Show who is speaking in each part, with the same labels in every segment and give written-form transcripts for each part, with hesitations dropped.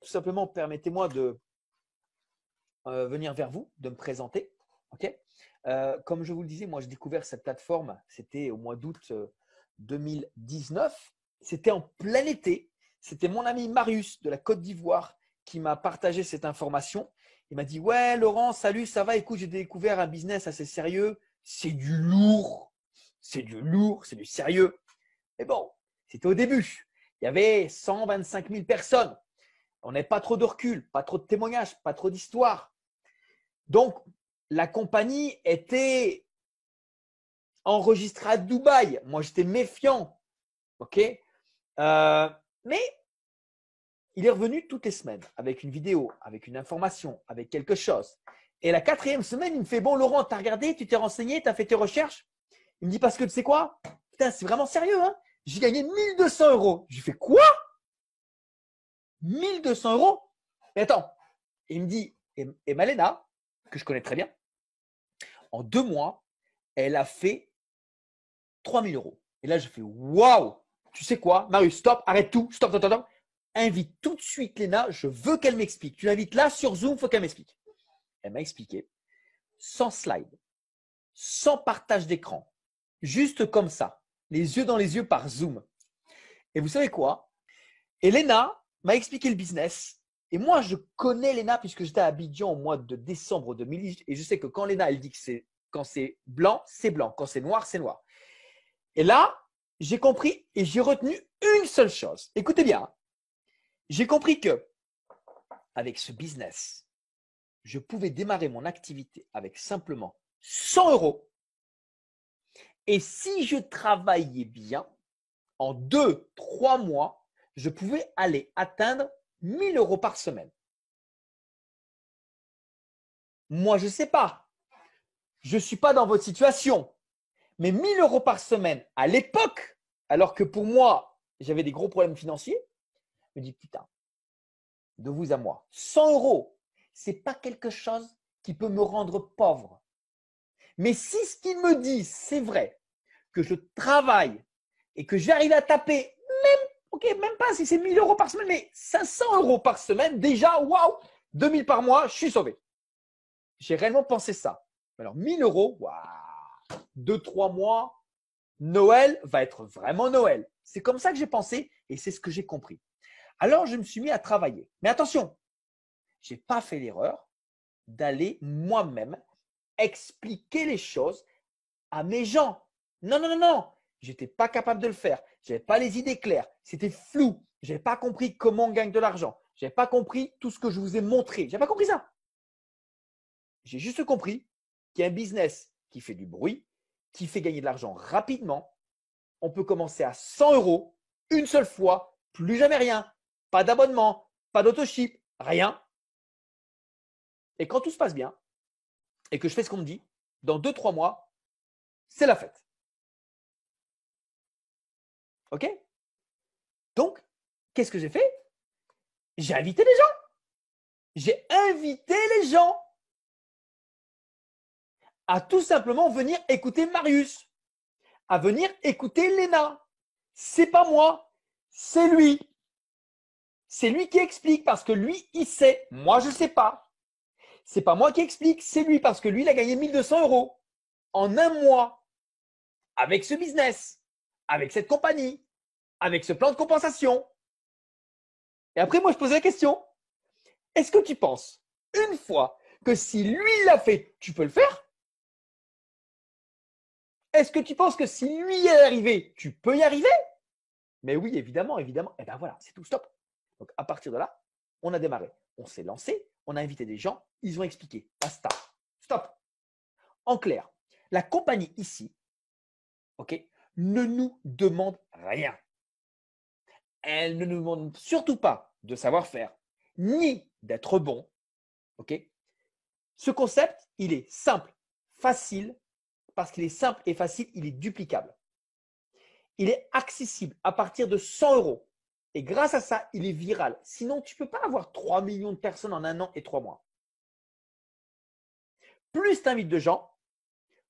Speaker 1: tout simplement, permettez-moi de venir vers vous, de me présenter. Ok. Comme je vous le disais, moi, j'ai découvert cette plateforme, c'était au mois d'août 2019. C'était en plein été. C'était mon ami Marius de la Côte d'Ivoire qui m'a partagé cette information. Il m'a dit: ouais, Laurent, salut, ça va? Écoute, j'ai découvert un business assez sérieux. C'est du lourd. C'est du lourd, c'est du sérieux. Mais bon, c'était au début. Il y avait 125 000 personnes. On n'avait pas trop de recul, pas trop de témoignages, pas trop d'histoires. Donc, la compagnie était enregistrée à Dubaï. Moi, j'étais méfiant. OK. Mais il est revenu toutes les semaines avec une vidéo, avec une information, avec quelque chose. Et la 4e semaine, il me fait: bon, Laurent, tu as regardé, tu t'es renseigné, tu as fait tes recherches? Il me dit: parce que tu sais quoi? Putain, c'est vraiment sérieux, hein? J'ai gagné 1200 euros. J'ai fait: quoi? 1200 euros? Mais attends. Il me dit: et Malena, que je connais très bien, en 2 mois, elle a fait 3000 euros. Et là, je fais: waouh! Tu sais quoi, Marius, stop, arrête tout, stop, stop, stop. Invite tout de suite Léna, je veux qu'elle m'explique. Tu l'invites là sur Zoom, il faut qu'elle m'explique. Elle m'a expliqué, sans slide, sans partage d'écran, juste comme ça, les yeux dans les yeux par Zoom. Et vous savez quoi? Léna m'a expliqué le business. Et moi, je connais Léna puisque j'étais à Abidjan au mois de décembre 2010. Et je sais que quand Léna, elle dit que quand c'est blanc, c'est blanc. Quand c'est noir, c'est noir. Et là, j'ai compris et j'ai retenu une seule chose. Écoutez bien. J'ai compris que avec ce business, je pouvais démarrer mon activité avec simplement 100 euros. Et si je travaillais bien, en 2-3 mois, je pouvais aller atteindre 1000 euros par semaine. Moi, je ne sais pas. Je ne suis pas dans votre situation. Mais 1000 euros par semaine à l'époque, alors que pour moi, j'avais des gros problèmes financiers, je me dis: putain, de vous à moi, 100 euros, ce n'est pas quelque chose qui peut me rendre pauvre. Mais si ce qu'il me dit, c'est vrai, que je travaille et que j'arrive à taper, même pas si c'est 1000 euros par semaine, mais 500 euros par semaine, déjà, waouh, 2000 par mois, je suis sauvé. J'ai réellement pensé ça. Alors, 1000 euros, waouh, 2-3 mois, Noël va être vraiment Noël. C'est comme ça que j'ai pensé et c'est ce que j'ai compris. Alors, je me suis mis à travailler. Mais attention, je n'ai pas fait l'erreur d'aller moi-même expliquer les choses à mes gens. Non, non, non, non. Je n'étais pas capable de le faire. Je n'avais pas les idées claires. C'était flou. Je n'avais pas compris comment on gagne de l'argent. Je n'avais pas compris tout ce que je vous ai montré. Je n'avais pas compris ça. J'ai juste compris qu'il y a un business qui fait du bruit, qui fait gagner de l'argent rapidement. On peut commencer à 100 euros une seule fois, plus jamais rien. Pas d'abonnement, pas d'autoship, rien. Et quand tout se passe bien et que je fais ce qu'on me dit, dans 2-3 mois, c'est la fête. OK? Donc, qu'est-ce que j'ai fait? J'ai invité les gens. J'ai invité les gens à tout simplement venir écouter Marius, à venir écouter Léna. C'est pas moi, c'est lui. C'est lui qui explique parce que lui, il sait. Moi, je ne sais pas. C'est pas moi qui explique, c'est lui parce que lui, il a gagné 1200 euros en un mois avec ce business, avec cette compagnie, avec ce plan de compensation. Et après, moi, je posais la question. Est-ce que tu penses, une fois, que si lui l'a fait, tu peux le faire? Est-ce que tu penses que si lui y est arrivé, tu peux y arriver? Mais oui, évidemment, évidemment. Et bien voilà, c'est tout, stop. Donc à partir de là, on a démarré. On s'est lancé, on a invité des gens, ils ont expliqué. Basta. Stop. En clair, la compagnie ici, ok, ne nous demande rien. Elle ne nous demande surtout pas de savoir faire, ni d'être bon. Ok. Ce concept, il est simple, facile, parce qu'il est simple et facile, il est duplicable. Il est accessible à partir de 100 euros. Et grâce à ça, il est viral. Sinon, tu ne peux pas avoir 3 millions de personnes en 1 an et 3 mois. Plus tu invites de gens,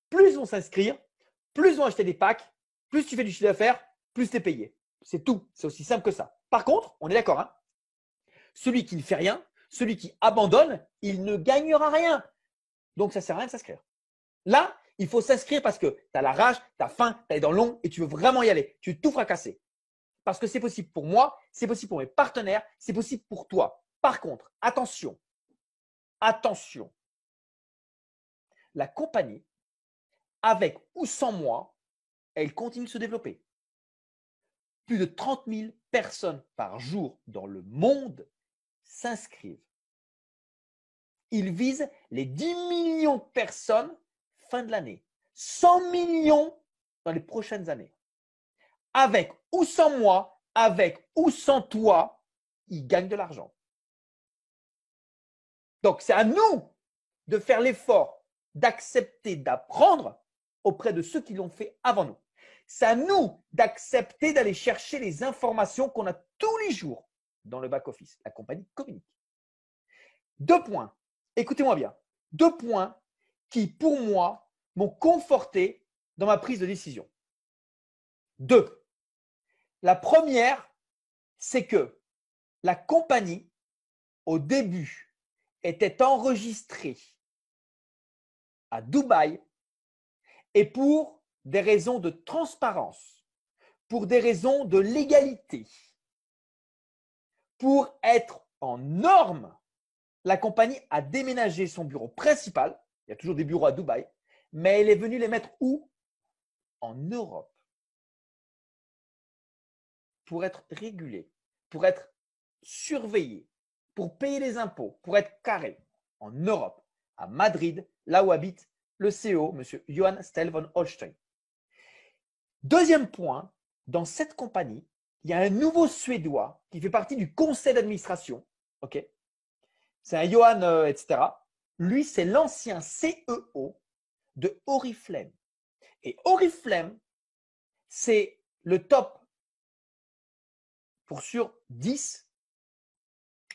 Speaker 1: plus ils vont s'inscrire, plus ils vont acheter des packs, plus tu fais du chiffre d'affaires, plus tu es payé. C'est tout. C'est aussi simple que ça. Par contre, on est d'accord, hein, Celui qui ne fait rien, celui qui abandonne, il ne gagnera rien. Donc, ça ne sert à rien de s'inscrire. Là, il faut s'inscrire parce que tu as la rage, tu as faim, tu es dans l'ombre et tu veux vraiment y aller. Tu veux tout fracasser. Parce que c'est possible pour moi, c'est possible pour mes partenaires, c'est possible pour toi. Par contre, attention, attention. La compagnie, avec ou sans moi, elle continue de se développer. Plus de 30 000 personnes par jour dans le monde s'inscrivent. Ils visent les 10 millions de personnes fin de l'année. 100 millions dans les prochaines années. Avec ou sans moi, avec ou sans toi, ils gagnent de l'argent. Donc, c'est à nous de faire l'effort d'accepter d'apprendre auprès de ceux qui l'ont fait avant nous. C'est à nous d'accepter d'aller chercher les informations qu'on a tous les jours dans le back-office. La compagnie communique. 2 points. Écoutez-moi bien. 2 points qui, pour moi, m'ont conforté dans ma prise de décision. 2. La première, c'est que la compagnie, au début, était enregistrée à Dubaï et pour des raisons de transparence, pour des raisons de légalité, pour être en norme, la compagnie a déménagé son bureau principal. Il y a toujours des bureaux à Dubaï, mais elle est venue les mettre où? En Europe. Pour être régulée, pour être surveillée, pour payer les impôts, pour être carré en Europe, à Madrid, là où habite le CEO, M. Johan Stel von Holstein. Deuxième point, dans cette compagnie, il y a un nouveau Suédois qui fait partie du conseil d'administration. Okay, c'est un Johan, etc. Lui, c'est l'ancien CEO de Oriflame. Et Oriflame, c'est le top pour sur 10,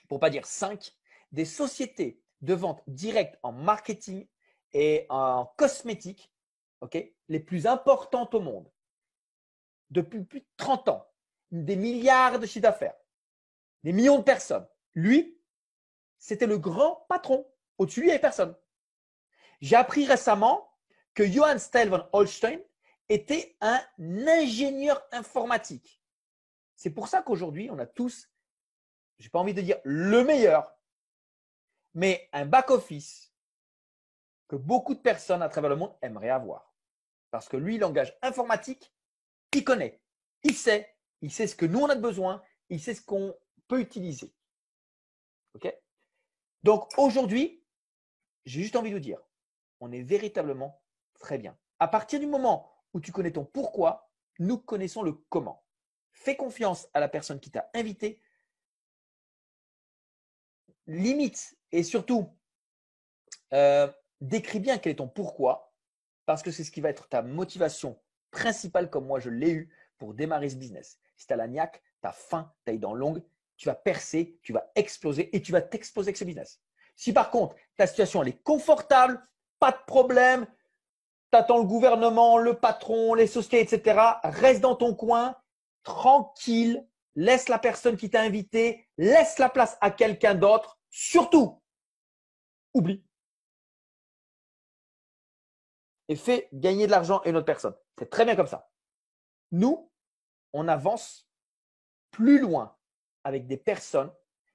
Speaker 1: pour ne pas dire 5, des sociétés de vente directe en marketing et en cosmétique, okay, les plus importantes au monde. Depuis plus de 30 ans, des milliards de chiffres d'affaires, des millions de personnes. Lui, c'était le grand patron. Au-dessus, il n'y avait personne. J'ai appris récemment que Johan Stel von Holstein était un ingénieur informatique. C'est pour ça qu'aujourd'hui, on a tous, je n'ai pas envie de dire le meilleur, mais un back-office que beaucoup de personnes à travers le monde aimeraient avoir. Parce que lui, langage informatique, il connaît, il sait ce que nous, on a de besoin, il sait ce qu'on peut utiliser. Okay, donc aujourd'hui, j'ai juste envie de vous dire, on est véritablement très bien. À partir du moment où tu connais ton pourquoi, nous connaissons le comment. Fais confiance à la personne qui t'a invité. Limite et surtout, décris bien quel est ton pourquoi, parce que c'est ce qui va être ta motivation principale, comme moi je l'ai eu pour démarrer ce business. Si tu as la niaque, tu as faim, tu as dans longue, tu vas percer, tu vas exploser et tu vas t'exploser avec ce business. Si par contre, ta situation elle est confortable, pas de problème, tu attends le gouvernement, le patron, les sociétés, etc. Reste dans ton coin, tranquille, laisse la personne qui t'a invité, laisse la place à quelqu'un d'autre. Surtout, oublie. Et fais gagner de l'argent à une autre personne. C'est très bien comme ça. Nous, on avance plus loin avec des personnes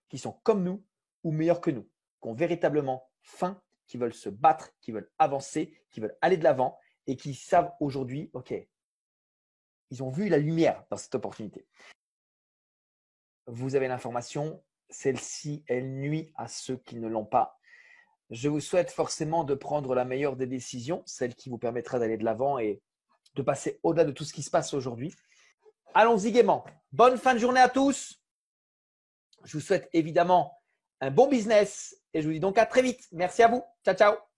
Speaker 1: qui sont comme nous ou meilleures que nous, qui ont véritablement faim, qui veulent se battre, qui veulent avancer, qui veulent aller de l'avant et qui savent aujourd'hui, OK, ils ont vu la lumière dans cette opportunité. Vous avez l'information, celle-ci, elle nuit à ceux qui ne l'ont pas. Je vous souhaite forcément de prendre la meilleure des décisions, celle qui vous permettra d'aller de l'avant et de passer au-delà de tout ce qui se passe aujourd'hui. Allons-y gaiement. Bonne fin de journée à tous. Je vous souhaite évidemment un bon business et je vous dis donc à très vite. Merci à vous. Ciao, ciao.